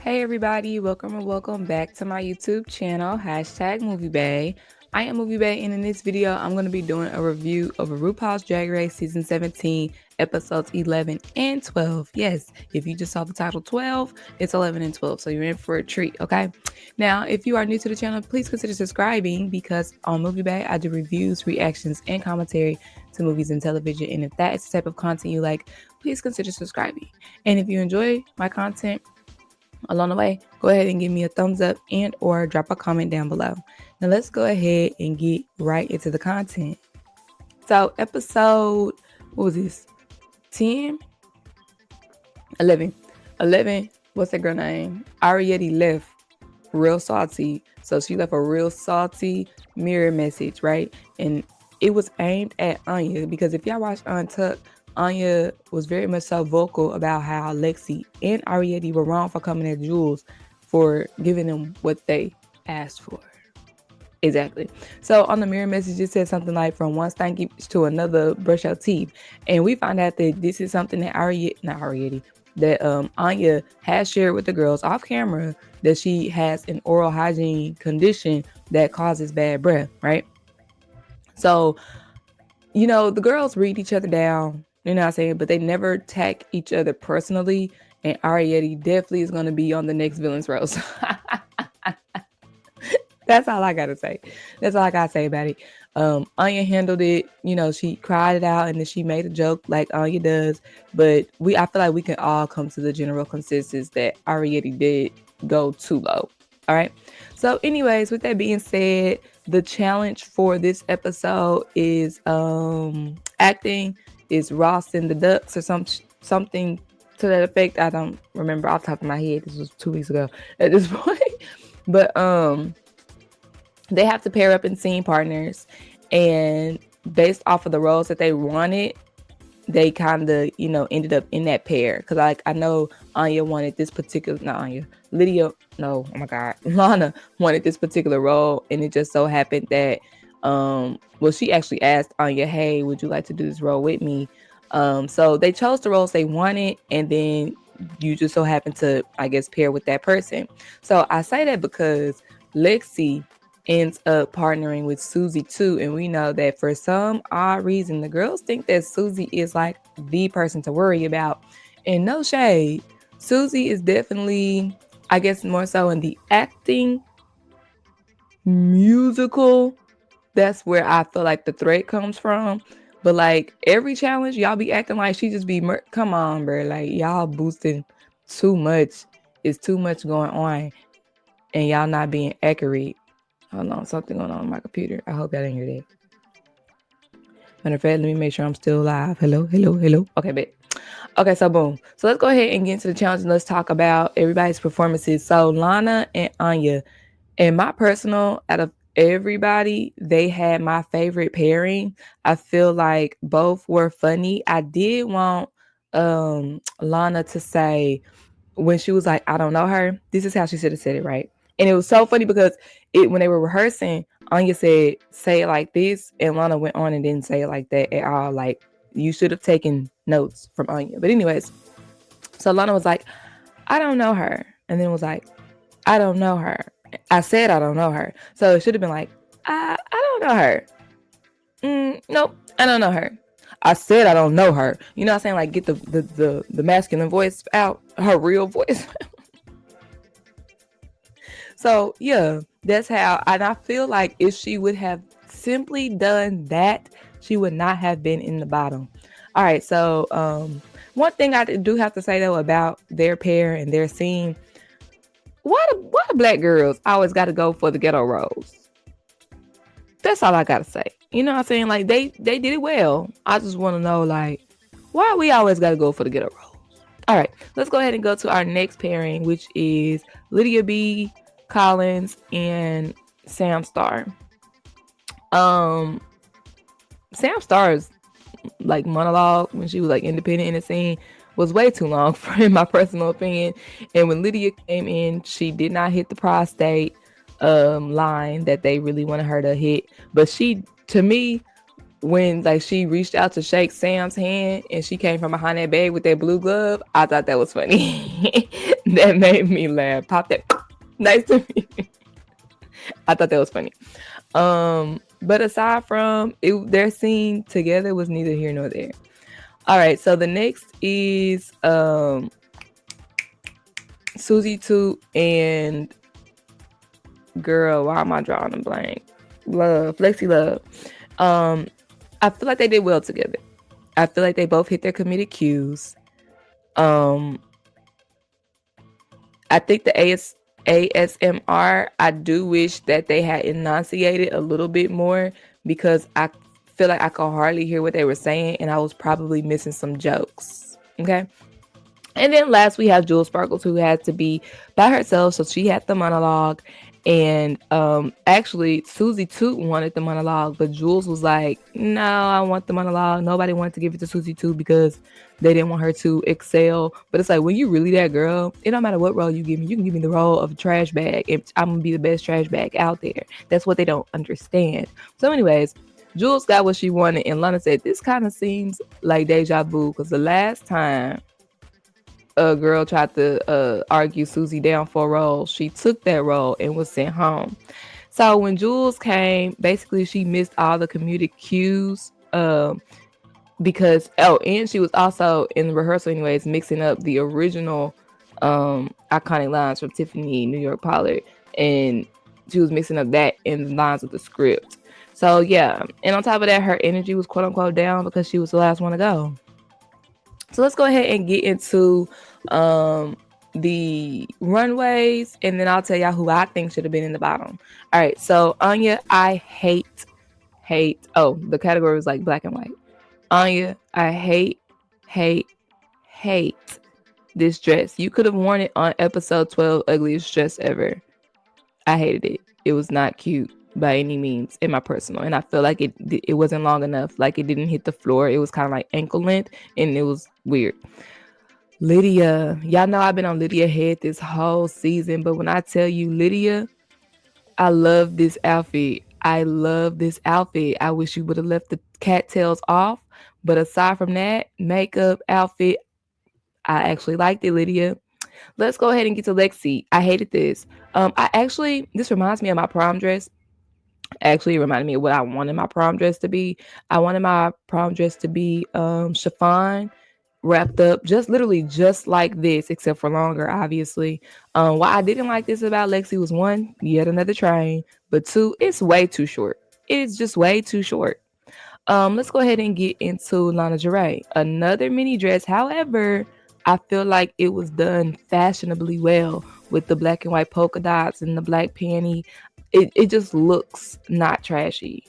Hey everybody, welcome and welcome back to my YouTube channel, #MovieBae. I am MovieBae, and in this video, I'm going to be doing a review of a RuPaul's Drag Race Season 17, episodes 11 and 12. Yes, if you just saw the title 12, it's 11 and 12, so you're in for a treat, okay? Now, if you are new to the channel, please consider subscribing because on MovieBae, I do reviews, reactions, and commentary to movies and television, and if that is the type of content you like, please consider subscribing. And if you enjoy my content, along the way, go ahead and give me a thumbs up and or drop a comment down below. Now let's go ahead and get right into the content. So episode, what was this? 10? 11. 11, what's that girl name? Ariette left real salty. So she left a real salty mirror message, right? And it was aimed at Anya because if y'all watch Untucked, Anya was very much so vocal about how Lexi and Ariette were wrong for coming at Jules for giving them what they asked for. Exactly. So on the mirror message, it said something like, from one stanky to another, brush your teeth. And we find out that this is something that Anya has shared with the girls off camera, that she has an oral hygiene condition that causes bad breath, right? So, the girls read each other down, you know what I'm saying? But they never attack each other personally. And Ariette definitely is going to be on the next villain's roast. That's all I got to say. That's all I got to say about it. Anya handled it. She cried it out and then she made a joke like Anya does. But I feel like we can all come to the general consensus that Ariette did go too low. All right. So anyways, with that being said, the challenge for this episode is acting, is Ross and the Ducks or something to that effect. I don't remember off the top of my head. This was 2 weeks ago at this point. But they have to pair up in scene partners, and based off of the roles that they wanted, they kind of, ended up in that pair. Because, I know Anya wanted this particular, not Anya, Lydia, no, oh my God, Lana wanted this particular role, and it just so happened that, she actually asked Anya, hey, would you like to do this role with me? So they chose the roles they wanted, and then you just so happen to, I guess, pair with that person. So I say that because Lexi ends up partnering with Susie too, and we know that for some odd reason the girls think that Susie is like the person to worry about. And no shade, Susie is definitely, I guess, more so in the acting, musical, that's where I feel like the threat comes from. But like every challenge, y'all be acting like she just be come on, bro, like y'all boosting too much. It's too much going on and y'all not being accurate. Hold on, something going on with my computer. I hope y'all didn't hear that. Matter of fact, let me make sure I'm still live. Hello. Okay, bet. Okay, so boom. So let's go ahead and get into the challenge and let's talk about everybody's performances. So Lana and Anya, and my personal, out of everybody, they had my favorite pairing. I feel like both were funny. I did want Lana to say, when she was like, I don't know her, this is how she should have said it, right? And it was so funny because when they were rehearsing, Anya said, say it like this, and Lana went on and didn't say it like that at all. Like, you should have taken notes from Anya. But anyways, so Lana was like, I don't know her. And then it was like, I don't know her. I said I don't know her. So it should have been like, I don't know her. Nope, I don't know her. I said I don't know her. You know what I'm saying? Like, get the masculine voice out, her real voice. So yeah, that's how. And I feel like if she would have simply done that, she would not have been in the bottom. All right, so one thing I do have to say though about their pair and their scene, why the black girls always got to go for the ghetto roles? That's all I gotta say. You know what I'm saying? Like, they did it well. I just want to know, like, why we always gotta go for the ghetto roles? All right, let's go ahead and go to our next pairing, which is Lydia B, Collins, and Sam Starr. Sam Starr's like monologue when she was like independent in the scene was way too long in my personal opinion. And when Lydia came in, she did not hit the prostate line that they really wanted her to hit. But she, to me, when like she reached out to shake Sam's hand and she came from behind that bag with that blue glove, I thought that was funny. That made me laugh. Pop that. Nice to meet you. I thought that was funny. But aside from it, their scene together was neither here nor there. All right, so the next is Susie Toot and girl, why am I drawing a blank? Lexi Love. I feel like they did well together. I feel like they both hit their comedic cues. I think the ASMR, I do wish that they had enunciated a little bit more, because I feel like I could hardly hear what they were saying and I was probably missing some jokes. Okay. And then last we have Jules Sparkles, who had to be by herself, so she had the monologue. And actually Susie Toot wanted the monologue, but Jules was like, no, I want the monologue. Nobody wanted to give it to Susie Toot because they didn't want her to excel. But it's like, when you really that girl, it don't matter what role you give me. You can give me the role of a trash bag and I'm gonna be the best trash bag out there. That's what they don't understand. So anyways, Jules got what she wanted, and Lana said, this kind of seems like deja vu, because the last time a girl tried to argue Susie down for a role, she took that role and was sent home. So when Jules came, basically she missed all the comedic cues, because and she was also in the rehearsal anyways mixing up the original iconic lines from Tiffany New York Pollard, and she was mixing up that in the lines of the script. So yeah, and on top of that, her energy was quote unquote down because she was the last one to go. So let's go ahead and get into the runways, and then I'll tell y'all who I think should have been in the bottom. All right, so Anya, I hate. Oh, the category was like black and white. Anya, I hate this dress. You could have worn it on episode 12, Ugliest Dress Ever. I hated it. It was not cute by any means, in my personal, and I feel like it wasn't long enough. Like, it didn't hit the floor. It was kind of like ankle length, and it was weird. Lydia, y'all know I've been on Lydia head this whole season, but when I tell you Lydia, I love this outfit. I wish you would have left the cattails off, but aside from that, makeup, outfit, I actually liked it, Lydia. Let's go ahead and get to Lexi. I hated this. This reminds me of my prom dress. Actually, it reminded me of what I wanted my prom dress to be. I wanted my prom dress to be chiffon, wrapped up literally just like this, except for longer, obviously. Why I didn't like this about Lexi was, one, yet another train, but two, it's way too short. It's just way too short. Let's go ahead and get into Lana Geray. Another mini dress. However, I feel like it was done fashionably well with the black and white polka dots and the black panty. It just looks not trashy.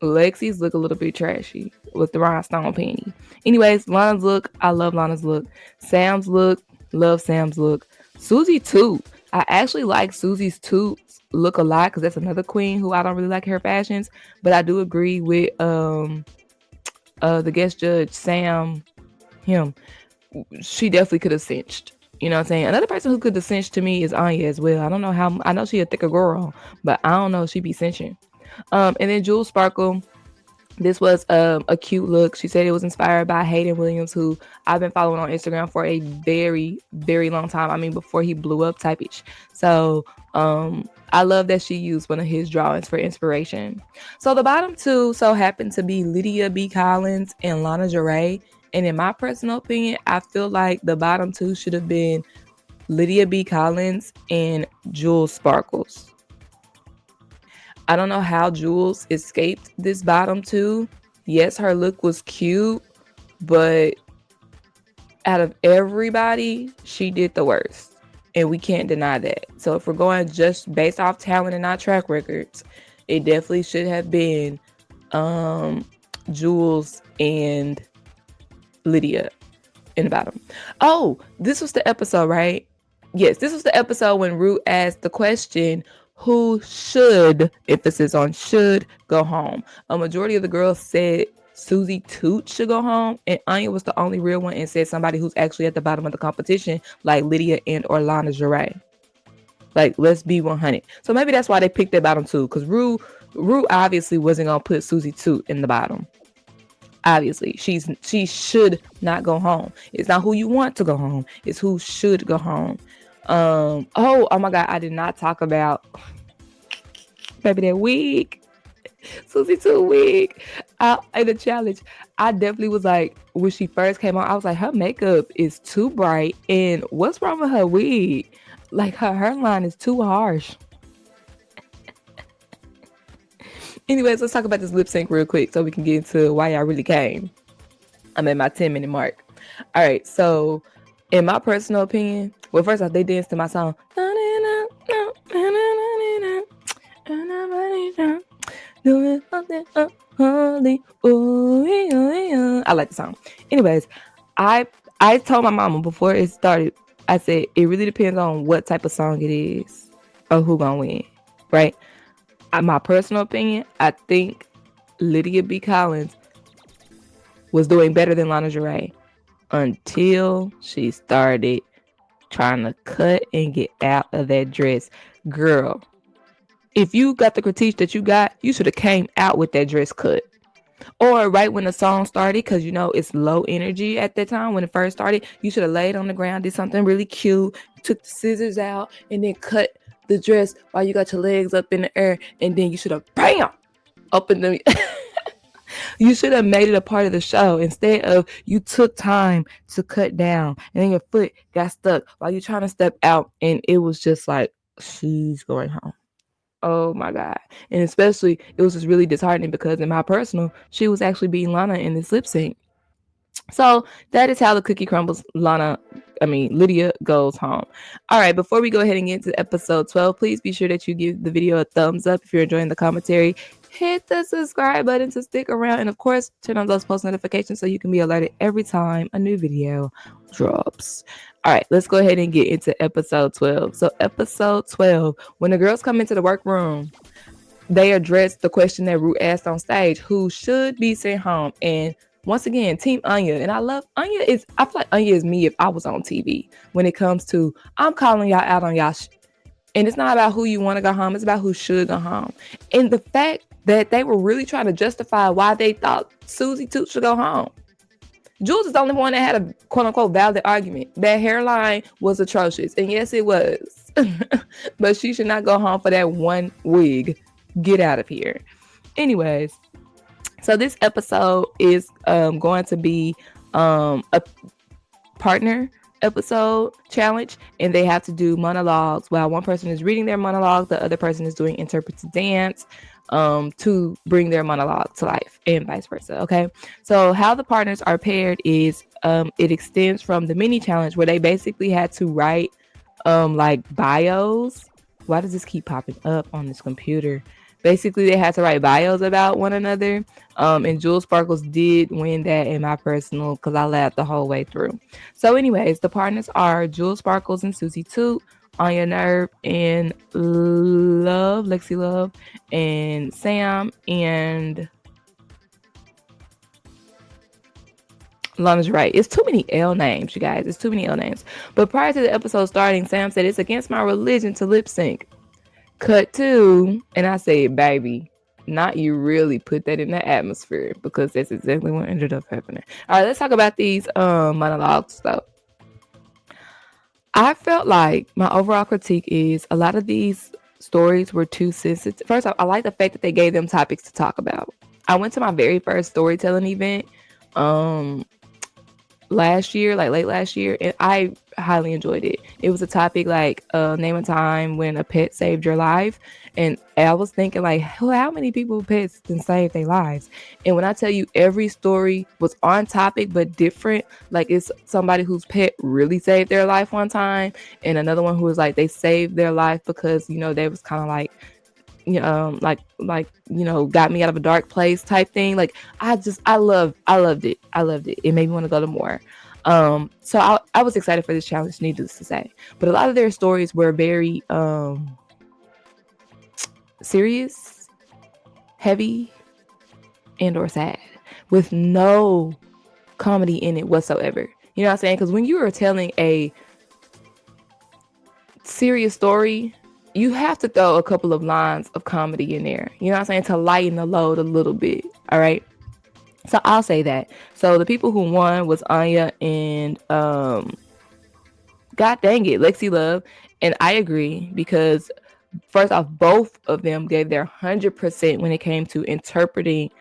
Lexi's look a little bit trashy with the rhinestone panty. Anyways, Lana's look, I love Lana's look. Sam's look, love Sam's look. Susie Toot, I actually like Susie's Toot's look a lot, because that's another queen who I don't really like her fashions, but I do agree with the guest judge, Sam, him. She definitely could have cinched. You know what I'm saying? Another person who could have cinched to me is Anya as well. I don't know how. I know she a thicker girl, but I don't know if she be cinching. And then Jules Sparkle. This was a cute look. She said it was inspired by Hayden Williams, who I've been following on Instagram for a very, very long time. I mean, before he blew up type-ish. So I love that she used one of his drawings for inspiration. So the bottom two so happened to be Lydia B. Collins and Lana Geray. And in my personal opinion, I feel like the bottom two should have been Lydia B. Collins and Jules Sparkles. I don't know how Jules escaped this bottom two. Yes, her look was cute, but out of everybody, she did the worst. And we can't deny that. So if we're going just based off talent and not track records, it definitely should have been Jules and Lydia in the bottom. Oh, this was the episode, right? Yes, this was the episode when Ru asked the question, who should, emphasis on should, go home. A majority of the girls said Susie Toot should go home, and Anya was the only real one and said somebody who's actually at the bottom of the competition, like Lydia and Lana Geray. Like, let's be 100. So maybe that's why they picked that bottom two, because Ru obviously wasn't gonna put Susie Toot in the bottom. Obviously, she should not go home. It's not who you want to go home. It's who should go home. Oh my God, I did not talk about baby that wig. Susie too wig. In the challenge, I definitely was like, when she first came on, I was like, her makeup is too bright, and what's wrong with her wig? Like her hairline is too harsh. Anyways, let's talk about this lip sync real quick so we can get into why y'all really came. I'm at my 10-minute mark. All right, so in my personal opinion, well, first off, they danced to my song. I like the song. Anyways, I told my mama before it started, I said, it really depends on what type of song it is or who gonna win, right? My personal opinion, I think Lydia B. Collins was doing better than Lana Del Rey until she started trying to cut and get out of that dress. Girl, if you got the critique that you got, you should have came out with that dress cut. Or right when the song started, because you know it's low energy at that time when it first started, you should have laid on the ground, did something really cute, took the scissors out, and then cut the dress while you got your legs up in the air, and then you should have bam up in the you should have made it a part of the show instead of you took time to cut down and then your foot got stuck while you're trying to step out, and it was just like, she's going home. Oh my God. And especially it was just really disheartening because in my personal, she was actually beating Lana in this lip sync. So that is how the cookie crumbles. Lydia goes home. All right, before we go ahead and get into episode 12, please be sure that you give the video a thumbs up if you're enjoying the commentary. Hit the subscribe button to stick around, and of course, turn on those post notifications so you can be alerted every time a new video drops. All right, let's go ahead and get into episode 12. So episode 12, when the girls come into the workroom, they address the question that Ru asked on stage, who should be sent home. And once again, Team Anya, and I love Anya I feel like Anya is me if I was on TV when it comes to, I'm calling y'all out on y'all and it's not about who you want to go home, it's about who should go home. And the fact that they were really trying to justify why they thought Susie Toot should go home. Jules is the only one that had a quote-unquote valid argument. That hairline was atrocious, and yes, it was. But she should not go home for that one wig. Get out of here. Anyways, so this episode is going to be a partner episode challenge, and they have to do monologues while one person is reading their monologue, the other person is doing interpretive dance to bring their monologue to life, and vice versa. Okay, so how the partners are paired is it extends from the mini challenge where they basically had to write like bios. Why does this keep popping up on this computer? Basically, they had to write bios about one another. And Jules Sparkles did win that in my personal because I laughed the whole way through. So anyways, the partners are Jules Sparkles and Susie Toot, Anya Nerve and Lexi Love, and Sam and Lana's right. It's too many L names, you guys. It's too many L names. But prior to the episode starting, Sam said, it's against my religion to lip sync. Cut to, and I said, baby, not you really put that in the atmosphere, because that's exactly what ended up happening. All right, let's talk about these monologues though. I felt like my overall critique is a lot of these stories were too sensitive. First off, I like the fact that they gave them topics to talk about. I went to my very first storytelling event last year, like late last year, and I highly enjoyed it. It was a topic like name a time when a pet saved your life, and I was thinking like, how many people pets can save their lives? And when I tell you every story was on topic but different, like it's somebody whose pet really saved their life one time, and another one who was like they saved their life because they was kind of like got me out of a dark place type thing. Like I loved it. It made me want to go to more. So I was excited for this challenge, needless to say. But a lot of their stories were very serious, heavy, and or sad, with no comedy in it whatsoever. You know what I'm saying? Because when you are telling a serious story, you have to throw a couple of lines of comedy in there. You know what I'm saying? To lighten the load a little bit. All right. So I'll say that. So the people who won was Anya and God dang it, Lexi Love. And I agree because first off, both of them gave their 100% when it came to interpreting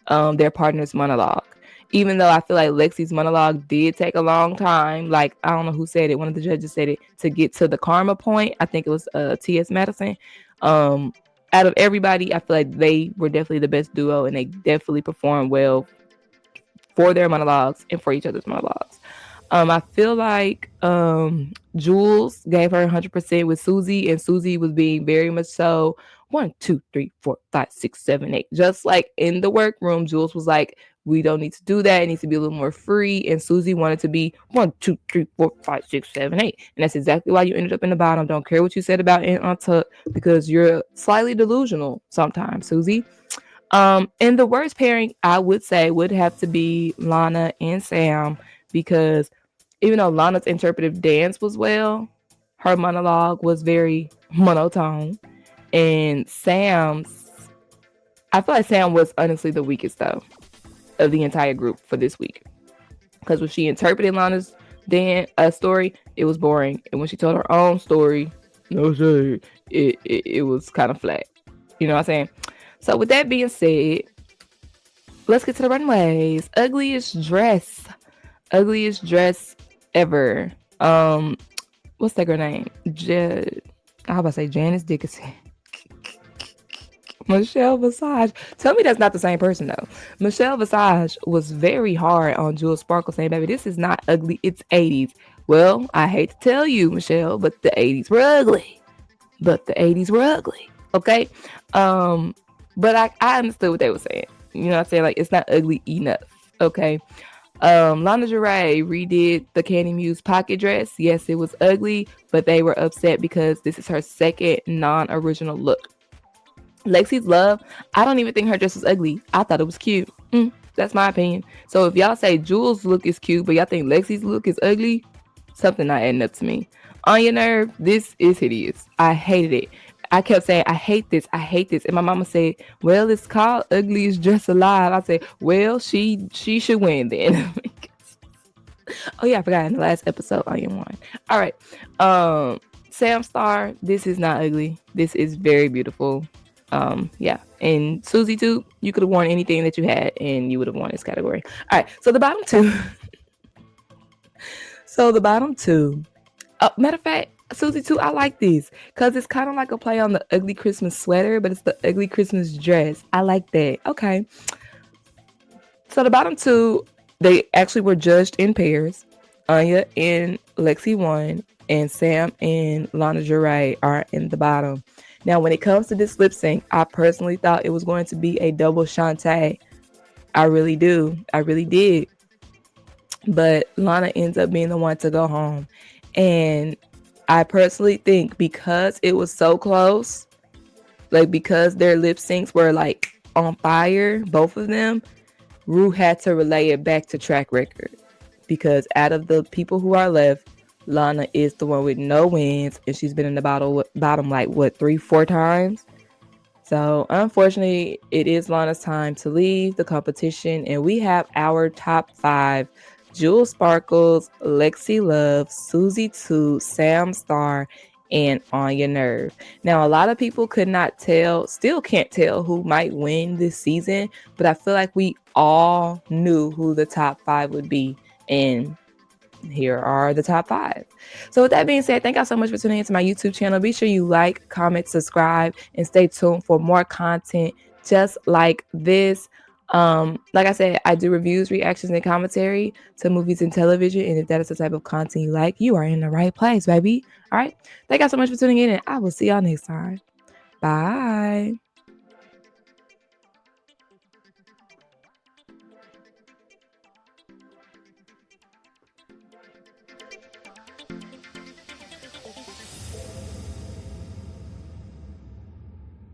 their partner's monologue. Even though I feel like Lexi's monologue did take a long time, like I don't know who said it, one of the judges said it, to get to the karma point. I think it was T.S. Madison. Out of everybody, I feel like they were definitely the best duo, and they definitely performed well for their monologues and for each other's monologues. I feel like Jules gave her 100% with Susie, and Susie was being very much so 1, 2, 3, 4, 5, 6, 7, 8. Just like in the workroom, Jules was like, we don't need to do that. It needs to be a little more free. And Susie wanted to be 1, 2, 3, 4, 5, 6, 7, 8. And that's exactly why you ended up in the bottom. Don't care what you said about untold because you're slightly delusional sometimes, Susie. And the worst pairing I would say would have to be Lana and Sam because even though Lana's interpretive dance was well, her monologue was very monotone. And Sam's, I feel like Sam was honestly the weakest though of the entire group for this week. Because when she interpreted Lana's story, it was boring. And when she told her own story, no shade, it was kind of flat. You know what I'm saying? So with that being said, let's get to the runways. Ugliest dress ever. What's that girl name? How about to say Janice Dickinson? Michelle Visage. Tell me that's not the same person though. Michelle Visage was very hard on Jewel Sparkle, saying, "Baby, this is not ugly. It's 80s." Well, I hate to tell you, Michelle, but the 80s were ugly. Okay. But I understood what they were saying. You know what I'm saying? Like, it's not ugly enough. Okay. Lana Del Rey redid the Candy Muse pocket dress. Yes, it was ugly, but they were upset because this is her second non-original look. Lexi's Love, I don't even think her dress was ugly. I thought it was cute. That's my opinion. So if y'all say Jules' look is cute, but y'all think Lexi's look is ugly, something not adding up to me. On Your Nerve, this is hideous. I hated it. I kept saying, I hate this. And my mama said, well, it's called Ugliest Dress Alive. I said, well, she should win then. Oh yeah, I forgot in the last episode, Anya won. All right. Sam Star, this is not ugly. This is very beautiful. Yeah. And Susie too, you could have worn anything that you had and you would have won this category. All right. So the bottom two. Matter of fact, Susie too, I like these because it's kind of like a play on the ugly Christmas sweater, but it's the ugly Christmas dress. I like that. Okay. So the bottom two, they actually were judged in pairs. Anya and Lexi won, and Sam and Lana Del Rey are in the bottom. Now, when it comes to this lip sync, I personally thought it was going to be a double Shantae. I really do. I really did. But Lana ends up being the one to go home. And I personally think because it was so close, like because their lip syncs were like on fire, both of them, Ru had to relay it back to track record. Because out of the people who are left, Lana is the one with no wins, and she's been in the bottom like what 3-4 times. So unfortunately, it is Lana's time to leave the competition, and we have our top 5: Jewel Sparkles, Lexi Love, Susie 2, Sam Star, and On Your Nerve. Now, a lot of people could not tell, still can't tell who might win this season, but I feel like we all knew who the top 5 would be, and here are the top 5. So with that being said, thank y'all so much for tuning into my YouTube channel. Be sure you like, comment, subscribe, and stay tuned for more content just like this. Like I said, I do reviews, reactions, and commentary to movies and television. And if that is the type of content you like, you are in the right place, baby. All right. Thank y'all so much for tuning in, and I will see y'all next time. Bye.